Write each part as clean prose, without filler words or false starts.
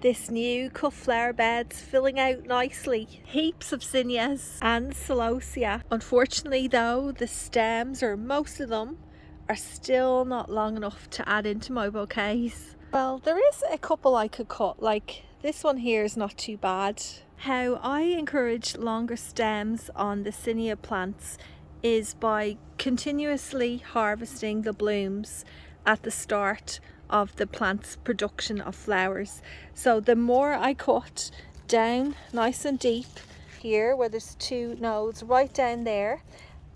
this new cut flower bed's filling out nicely. Heaps of zinnias and celosia. Unfortunately though, the stems, or most of them, are still not long enough to add into my bouquets. Well, there is a couple I could cut, like this one here is not too bad. How I encourage longer stems on the zinnia plants is by continuously harvesting the blooms at the start of the plant's production of flowers. So the more I cut down nice and deep here where there's two nodes right down there,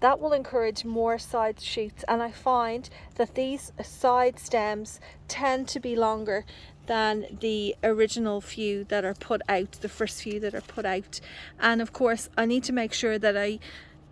that will encourage more side shoots, and I find that these side stems tend to be longer than the original few that are put out, the first few that are put out. And of course I need to make sure that I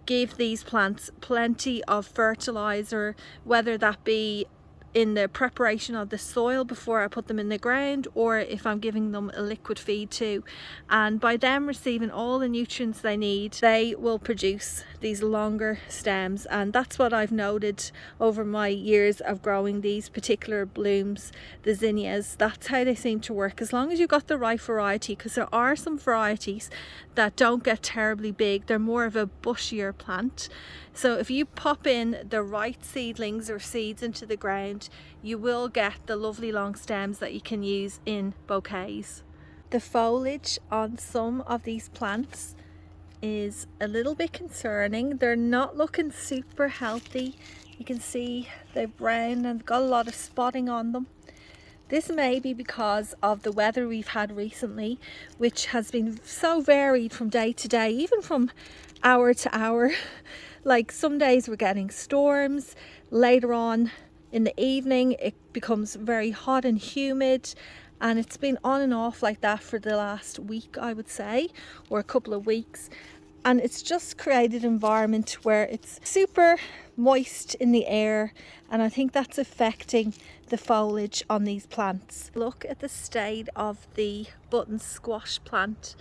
give these plants plenty of fertilizer, whether that be in the preparation of the soil before I put them in the ground, or if I'm giving them a liquid feed too. And by them receiving all the nutrients they need, they will produce these longer stems. And that's what I've noted over my years of growing these particular blooms, the zinnias. That's how they seem to work, as long as you've got the right variety, because there are some varieties that don't get terribly big. They're more of a bushier plant. So if you pop in the right seedlings or seeds into the ground, you will get the lovely long stems that you can use in bouquets. The foliage on some of these plants is a little bit concerning. They're not looking super healthy. You can see they're brown and got a lot of spotting on them. This may be because of the weather we've had recently, which has been so varied from day to day, even from hour to hour. Like some days we're getting storms, later on in the evening it becomes very hot and humid, and it's been on and off like that for the last week, I would say, or a couple of weeks. And it's just created an environment where it's super moist in the air, and I think that's affecting the foliage on these plants. Look at the state of the button squash plant.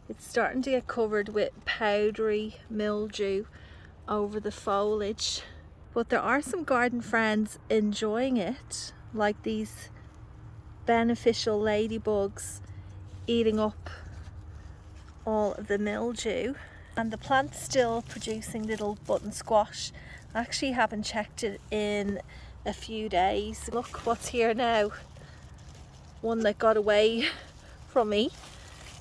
It's starting to get covered with powdery mildew over the foliage, but there are some garden friends enjoying it, like these beneficial ladybugs eating up all of the mildew, and the plant's still producing little button squash. I actually haven't checked it in a few days. Look what's here now, one that got away from me.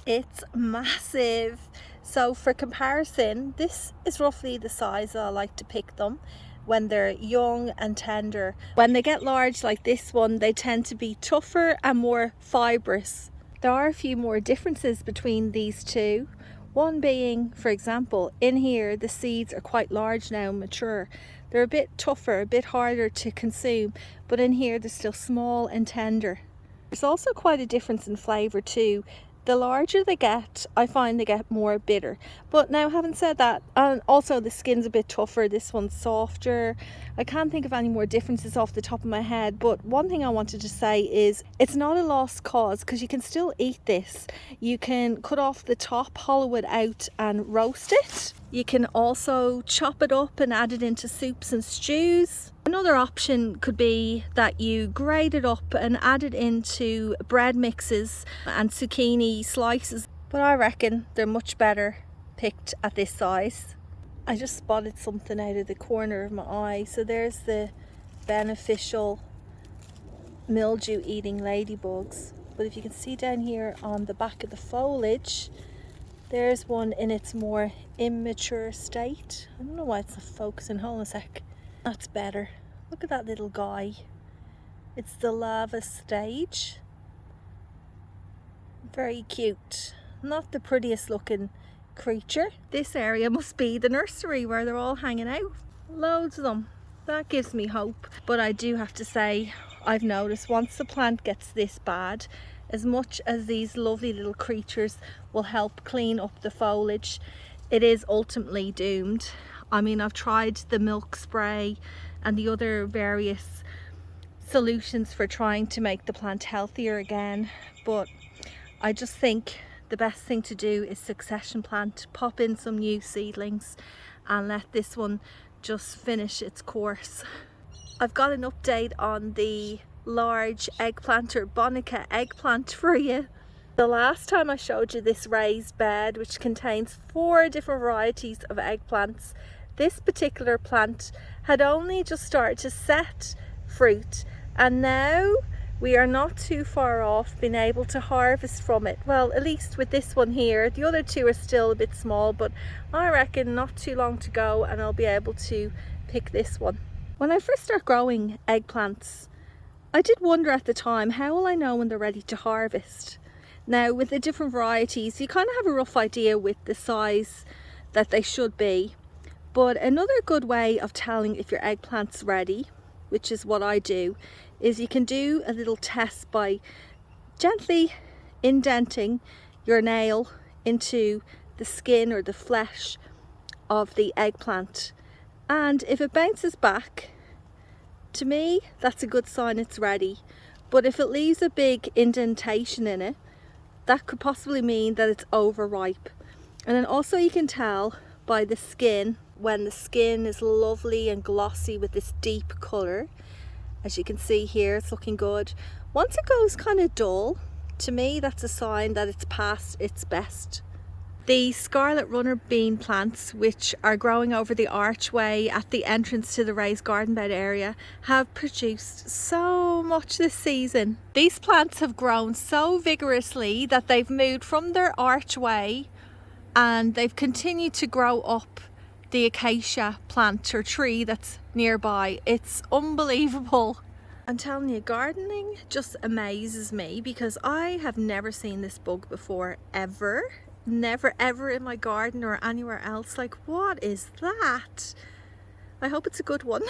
It's massive. So for comparison, this is roughly the size I like to pick them when they're young and tender. When they get large like this one, they tend to be tougher and more fibrous. There are a few more differences between these two. One being, for example, in here the seeds are quite large now, mature. They're a bit tougher, a bit harder to consume, but in here they're still small and tender. There's also quite a difference in flavour too. The larger they get, I find they get more bitter. But now, having said that, and also the skin's a bit tougher, this one's softer. I can't think of any more differences off the top of my head, but one thing I wanted to say is it's not a lost cause, because you can still eat this. You can cut off the top, hollow it out and roast it. You can also chop it up and add it into soups and stews. Another option could be that you grate it up and add it into bread mixes and zucchini slices, but I reckon they're much better picked at this size. I just spotted something out of the corner of my eye. So there's the beneficial mildew eating ladybugs, but if you can see down here on the back of the foliage, there's one in its more immature state. I don't know why it's not focusing. Hold on a sec. That's better. Look at that little guy. It's the larva stage. Very cute. Not the prettiest looking creature. This area must be the nursery where they're all hanging out. Loads of them. That gives me hope. But I do have to say, I've noticed once the plant gets this bad, as much as these lovely little creatures will help clean up the foliage, it is ultimately doomed. I mean, I've tried the milk spray and the other various solutions for trying to make the plant healthier again, but I just think the best thing to do is succession plant, pop in some new seedlings and let this one just finish its course. I've got an update on the large eggplant or Bonica eggplant for you. The last time I showed you this raised bed, which contains 4 different varieties of eggplants, this particular plant had only just started to set fruit, and now we are not too far off being able to harvest from it. Well, at least with this one here. The other 2 are still a bit small, but I reckon not too long to go and I'll be able to pick this one. When I first start growing eggplants, I did wonder at the time, how will I know when they're ready to harvest? Now, with the different varieties, you kind of have a rough idea with the size that they should be. But another good way of telling if your eggplant's ready, which is what I do, is you can do a little test by gently indenting your nail into the skin or the flesh of the eggplant. And if it bounces back, to me, that's a good sign it's ready. But if it leaves a big indentation in it, that could possibly mean that it's overripe. And then also you can tell by the skin, when the skin is lovely and glossy with this deep colour. As you can see here, it's looking good. Once it goes kind of dull, to me that's a sign that it's past its best. The scarlet runner bean plants, which are growing over the archway at the entrance to the raised garden bed area, have produced so much this season. These plants have grown so vigorously that they've moved from their archway and they've continued to grow up the acacia plant or tree that's nearby. It's unbelievable. I'm telling you, gardening just amazes me because I have never seen this bug before, ever. Never ever in my garden or anywhere else. Like, what is that? I hope it's a good one.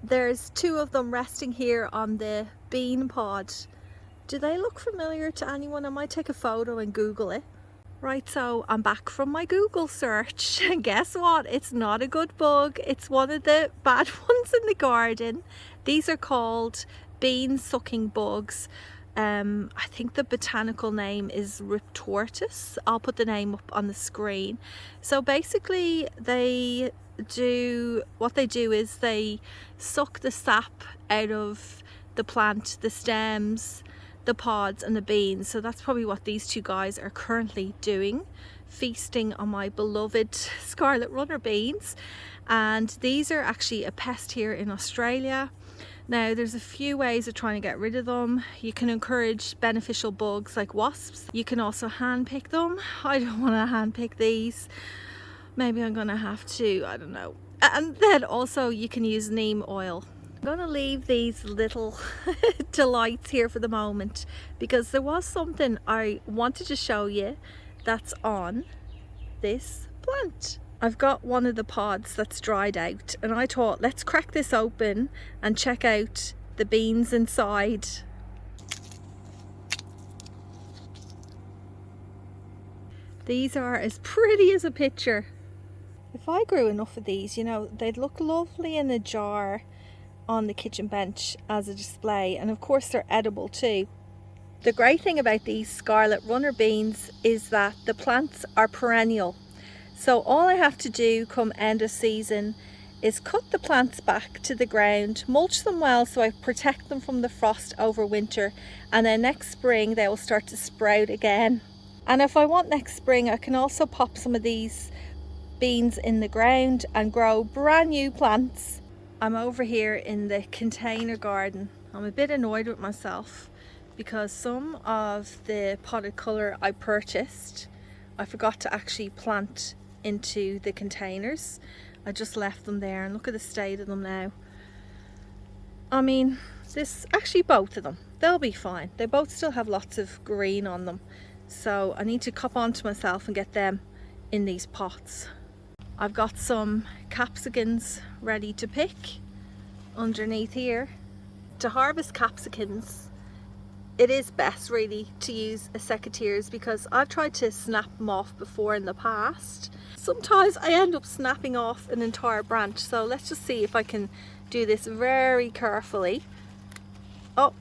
There's 2 of them resting here on the bean pod. Do they look familiar to anyone? I might take a photo and Google it. Right, so I'm back from my Google search and guess what? It's not a good bug. It's one of the bad ones in the garden. These are called bean sucking bugs. I think the botanical name is Riptortus. I'll put the name up on the screen. So basically what they do is they suck the sap out of the plant, the stems, the pods and the beans. So that's probably what these 2 guys are currently doing, feasting on my beloved scarlet runner beans. And these are actually a pest here in Australia. Now, there's a few ways of trying to get rid of them. You can encourage beneficial bugs like wasps. You can also hand pick them. I don't want to hand pick these. Maybe I'm gonna have to, I don't know. And then also you can use neem oil. I'm gonna leave these little delights here for the moment because there was something I wanted to show you that's on this plant. I've got one of the pods that's dried out and I thought, let's crack this open and check out the beans inside. These are as pretty as a picture. If I grew enough of these, you know, they'd look lovely in a jar on the kitchen bench as a display, and of course they're edible too. The great thing about these scarlet runner beans is that the plants are perennial. So all I have to do come end of season is cut the plants back to the ground, mulch them well so I protect them from the frost over winter, and then next spring they will start to sprout again. And if I want next spring, I can also pop some of these beans in the ground and grow brand new plants. I'm over here in the container garden. I'm a bit annoyed with myself because some of the potted colour I purchased, I forgot to actually plant into the containers. I just left them there and look at the state of them now. I mean, both of them, they'll be fine. They both still have lots of green on them. So I need to cop onto myself and get them in these pots. I've got some capsicums ready to pick underneath here. To harvest capsicums, it is best really to use a secateurs because I've tried to snap them off before in the past. Sometimes I end up snapping off an entire branch, so let's just see if I can do this very carefully. Oh,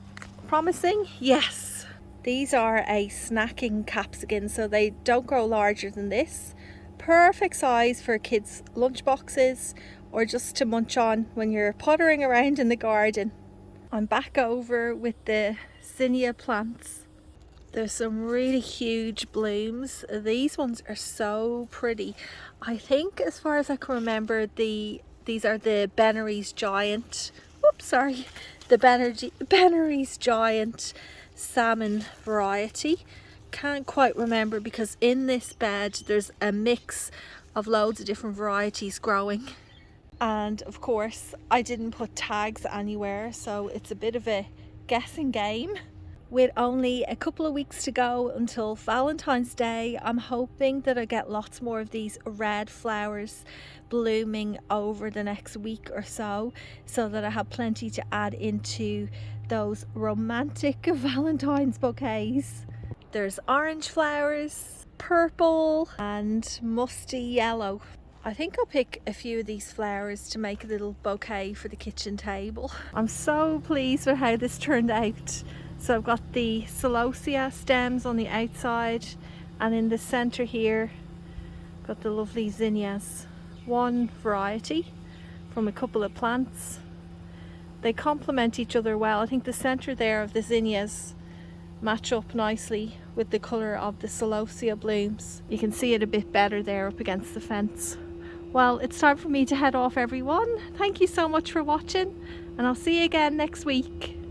promising? Yes. These are a snacking capsicum, so they don't grow larger than this. Perfect size for kids' lunch boxes or just to munch on when you're pottering around in the garden. I'm back over with the zinnia plants. There's some really huge blooms. These ones are so pretty. I think, as far as I can remember, these are the Bennery's Giant. Oops, sorry. The Bennery's Giant salmon variety. Can't quite remember because in this bed there's a mix of loads of different varieties growing. And of course, I didn't put tags anywhere, so it's a bit of a guessing game. With only a couple of weeks to go until Valentine's Day, I'm hoping that I get lots more of these red flowers blooming over the next week or so that I have plenty to add into those romantic Valentine's bouquets. There's orange flowers, purple and musty yellow. I think I'll pick a few of these flowers to make a little bouquet for the kitchen table. I'm so pleased with how this turned out. So I've got the celosia stems on the outside, and in the center here got the lovely zinnias. One variety from a couple of plants. They complement each other well. I think the center there of the zinnias match up nicely with the color of the celosia blooms. You can see it a bit better there up against the fence. Well, it's time for me to head off, everyone. Thank you so much for watching, and I'll see you again next week.